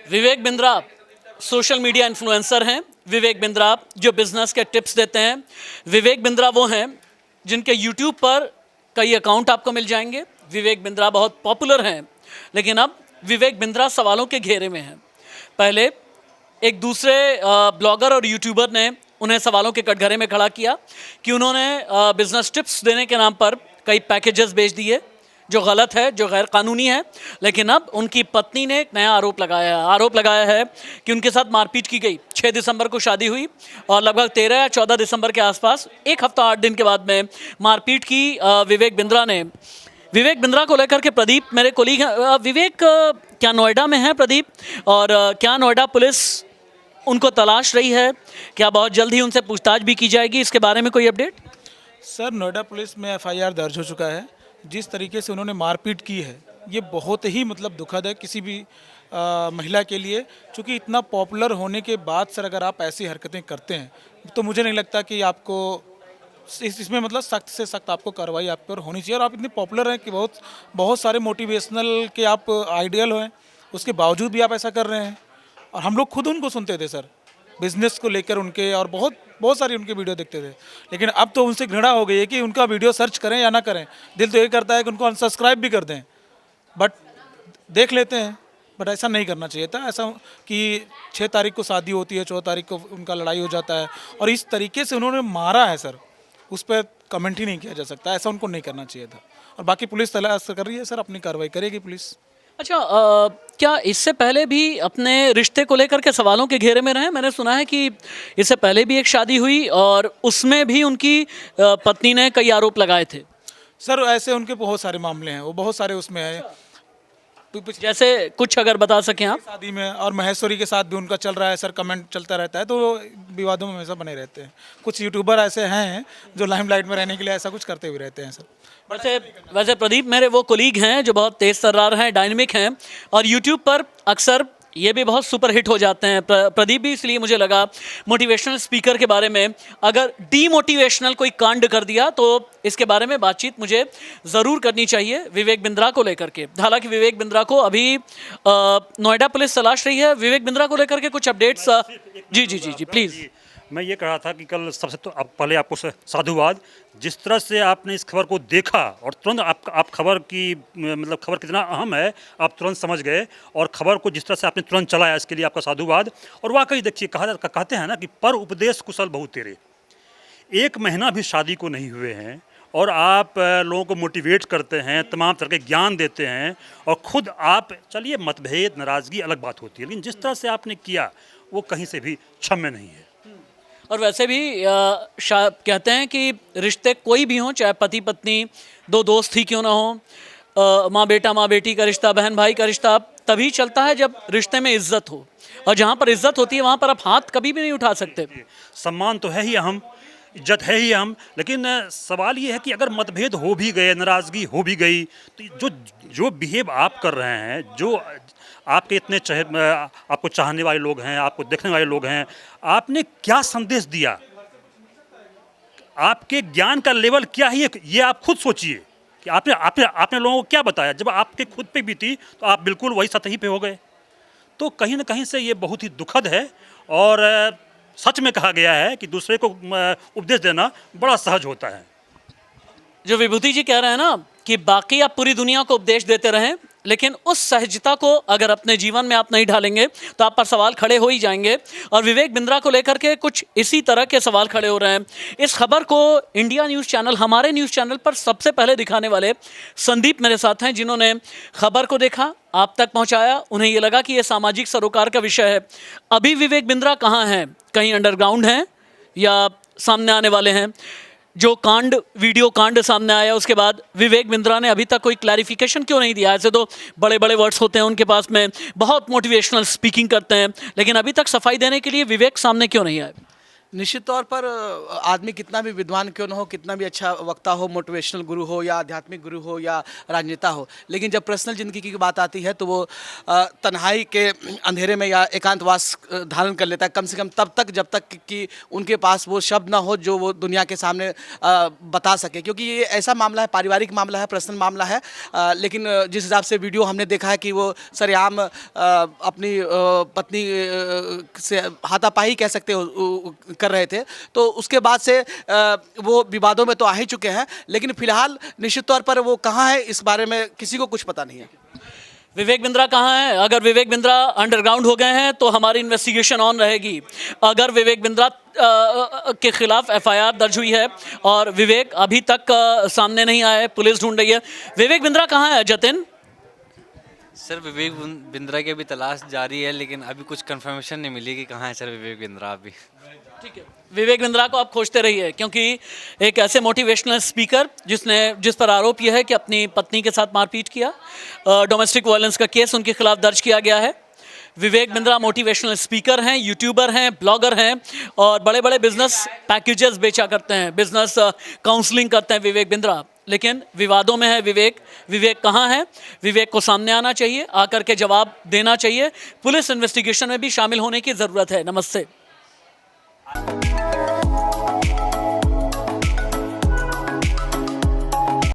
Vivek Bindra social media influencer हैं। विवेक बिंद्रा जो business के टिप्स देते हैं। विवेक बिंद्रा वो हैं जिनके यूट्यूब पर कई अकाउंट आपको मिल जाएंगे। विवेक बिंद्रा बहुत पॉपुलर हैं, लेकिन अब विवेक बिंद्रा सवालों के घेरे में हैं। पहले एक दूसरे ब्लॉगर और यूट्यूबर ने उन्हें सवालों के कटघरे में खड़ा किया कि उन्होंने बिजनेस टिप्स देने के नाम पर कई पैकेजेस बेच दिए, जो गलत है, जो गैर कानूनी है। लेकिन अब उनकी पत्नी ने एक नया आरोप लगाया है कि उनके साथ मारपीट की गई। 6 दिसंबर को शादी हुई और लगभग 13 या 14 दिसंबर के आसपास, एक हफ्ता 8 दिन के बाद में मारपीट की विवेक बिंद्रा ने। विवेक बिंद्रा को लेकर के प्रदीप मेरे कोलीग हैं। विवेक क्या नोएडा में है प्रदीप? और क्या नोएडा पुलिस उनको तलाश रही है? क्या बहुत जल्द ही उनसे पूछताछ भी की जाएगी? इसके बारे में कोई अपडेट? सर, नोएडा पुलिस में एफआईआर दर्ज हो चुका है। जिस तरीके से उन्होंने मारपीट की है, ये बहुत ही दुखद है किसी भी महिला के लिए। क्योंकि इतना पॉपुलर होने के बाद सर अगर आप ऐसी हरकतें करते हैं तो मुझे नहीं लगता कि आपको इसमें सख्त से सख्त आपको कार्रवाई आप पर होनी चाहिए। और आप इतने पॉपुलर हैं कि बहुत सारे मोटिवेशनल के आप आइडियल हैं, उसके बावजूद भी आप ऐसा कर रहे हैं। और हम लोग खुद उनको सुनते थे सर, बिजनेस को लेकर उनके, और बहुत सारी उनके वीडियो देखते थे। लेकिन अब तो उनसे घृणा हो गई है कि उनका वीडियो सर्च करें या ना करें। दिल तो ये करता है कि उनको अनसब्सक्राइब भी कर दें, बट देख लेते हैं। बट ऐसा नहीं करना चाहिए था। ऐसा कि 6 तारीख को शादी होती है, 14 तारीख को उनका लड़ाई हो जाता है, और इस तरीके से उन्होंने मारा है सर, उस पर कमेंट ही नहीं किया जा सकता। ऐसा उनको नहीं करना चाहिए था। और बाकी पुलिस तलाश कर रही है सर, अपनी कार्रवाई करेगी पुलिस। अच्छा, क्या इससे पहले भी अपने रिश्ते को लेकर के सवालों के घेरे में रहे? मैंने सुना है कि इससे पहले भी एक शादी हुई और उसमें भी उनकी पत्नी ने कई आरोप लगाए थे। सर ऐसे उनके बहुत सारे मामले हैं, वो बहुत सारे उसमें है। जैसे कुछ अगर बता सकें आप। शादी में और महेश्वरी के साथ भी उनका चल रहा है सर, कमेंट चलता रहता है, तो विवादों में हमेशा बने रहते हैं। कुछ यूट्यूबर ऐसे हैं जो लाइमलाइट में रहने के लिए ऐसा कुछ करते हुए रहते हैं सर। वैसे प्रदीप मेरे वो कोलीग हैं जो बहुत तेज तर्रार हैं, डायनेमिक हैं, और यूट्यूब पर अक्सर ये भी बहुत सुपर हिट हो जाते हैं। प्रदीप भी, इसलिए मुझे लगा मोटिवेशनल स्पीकर के बारे में अगर डीमोटिवेशनल कोई कांड कर दिया तो इसके बारे में बातचीत मुझे ज़रूर करनी चाहिए विवेक बिंद्रा को लेकर के। हालांकि विवेक बिंद्रा को अभी नोएडा पुलिस तलाश रही है। विवेक बिंद्रा को लेकर के कुछ updates. Ji ji ji ji please. मैं ये कह रहा था कि कल सबसे तो पहले आपको साधुवाद, जिस तरह से आपने इस खबर को देखा और तुरंत आप खबर की खबर कितना अहम है आप तुरंत समझ गए, और खबर को जिस तरह से आपने तुरंत चलाया, इसके लिए आपका साधुवाद। और वाकई देखिए, कहते हैं ना कि पर उपदेश कुशल बहु तेरे। 1 महीना भी शादी को नहीं हुए हैं और आप लोगों को मोटिवेट करते हैं, तमाम तरह के ज्ञान देते हैं, और ख़ुद आप, चलिए मतभेद नाराज़गी अलग बात होती है, लेकिन जिस तरह से आपने किया वो कहीं से भी क्षम्य नहीं है। और वैसे भी कहते हैं कि रिश्ते कोई भी हों, चाहे पति पत्नी, 2 दोस्त ही क्यों ना हो, माँ बेटा माँ बेटी का रिश्ता, बहन भाई का रिश्ता तभी चलता है जब रिश्ते में इज्जत हो। और जहाँ पर इज्जत होती है वहाँ पर आप हाथ कभी भी नहीं उठा सकते। सम्मान तो है ही अहम, इज्जत है ही अहम, लेकिन सवाल ये है कि अगर मतभेद हो भी गए, नाराज़गी हो भी गई, तो जो बिहेव आप कर रहे हैं, जो आपके इतने आपको चाहने वाले लोग हैं, आपको देखने वाले लोग हैं, आपने क्या संदेश दिया, आपके ज्ञान का लेवल क्या है, ये आप खुद सोचिए कि आपने लोगों को क्या बताया। जब आपके खुद पे बीती तो आप बिल्कुल वही सतही पे हो गए। तो कहीं ना कहीं से ये बहुत ही दुखद है, और सच में कहा गया है कि दूसरे को उपदेश देना बड़ा सहज होता है। जो विभूति जी कह रहे हैं ना कि बाकी आप पूरी दुनिया को उपदेश देते रहें, लेकिन उस सहजता को अगर अपने जीवन में आप नहीं ढालेंगे तो आप पर सवाल खड़े हो ही जाएंगे। और विवेक बिंद्रा को लेकर के कुछ इसी तरह के सवाल खड़े हो रहे हैं। इस खबर को इंडिया न्यूज़ चैनल, हमारे न्यूज़ चैनल पर सबसे पहले दिखाने वाले संदीप मेरे साथ हैं, जिन्होंने खबर को देखा, आप तक पहुँचाया। उन्हें ये लगा कि ये सामाजिक सरोकार का विषय है। अभी विवेक बिंद्रा कहाँ हैं? कहीं अंडरग्राउंड हैं या सामने आने वाले हैं? जो वीडियो कांड सामने आया उसके बाद विवेक बिंद्रा ने अभी तक कोई क्लैरिफिकेशन क्यों नहीं दिया? ऐसे तो बड़े बड़े वर्ड्स होते हैं उनके पास में, बहुत मोटिवेशनल स्पीकिंग करते हैं, लेकिन अभी तक सफाई देने के लिए विवेक सामने क्यों नहीं आए? निश्चित तौर पर आदमी कितना भी विद्वान क्यों न हो, कितना भी अच्छा वक्ता हो, मोटिवेशनल गुरु हो या आध्यात्मिक गुरु हो या राजनेता हो, लेकिन जब पर्सनल ज़िंदगी की बात आती है तो वो तन्हाई के अंधेरे में या एकांतवास धारण कर लेता है, कम से कम तब तक जब तक कि उनके पास वो शब्द ना हो जो वो दुनिया के सामने बता सके, क्योंकि ये ऐसा मामला है, पारिवारिक मामला है, पर्सनल मामला है। लेकिन जिस हिसाब से वीडियो हमने देखा है कि वो सरेआम अपनी पत्नी से हाथापाई कह सकते हो कर रहे थे, तो उसके बाद से वो विवादों में तो आ ही चुके हैं, लेकिन फिलहाल निश्चित तौर पर वो कहाँ है इस बारे में किसी को कुछ पता नहीं है। विवेक बिंद्रा कहाँ है? अगर विवेक बिंद्रा अंडरग्राउंड हो गए हैं तो हमारी इन्वेस्टिगेशन ऑन रहेगी। अगर विवेक बिंद्रा के खिलाफ एफआईआर दर्ज हुई है और विवेक अभी तक सामने नहीं आए, पुलिस ढूंढ रही है, विवेक बिंद्रा कहाँ है जतिन? सर विवेक बिंद्रा की अभी तलाश जारी है, लेकिन अभी कुछ कंफर्मेशन नहीं मिली कि कहाँ है सर विवेक बिंद्रा अभी। ठीक है, विवेक बिंद्रा को आप खोजते रहिए, क्योंकि एक ऐसे मोटिवेशनल स्पीकर जिस पर आरोप यह है कि अपनी पत्नी के साथ मारपीट किया, डोमेस्टिक वायलेंस का केस उनके खिलाफ दर्ज किया गया है। विवेक बिंद्रा मोटिवेशनल स्पीकर हैं, यूट्यूबर हैं, ब्लॉगर हैं और बड़े बड़े बिजनेस पैकेजेस बेचा करते हैं, बिजनेस काउंसलिंग करते हैं विवेक बिंद्रा। लेकिन विवादों में है विवेक कहाँ है? विवेक को सामने आना चाहिए, आकर के जवाब देना चाहिए। पुलिस इन्वेस्टिगेशन में भी शामिल होने की ज़रूरत है। नमस्ते।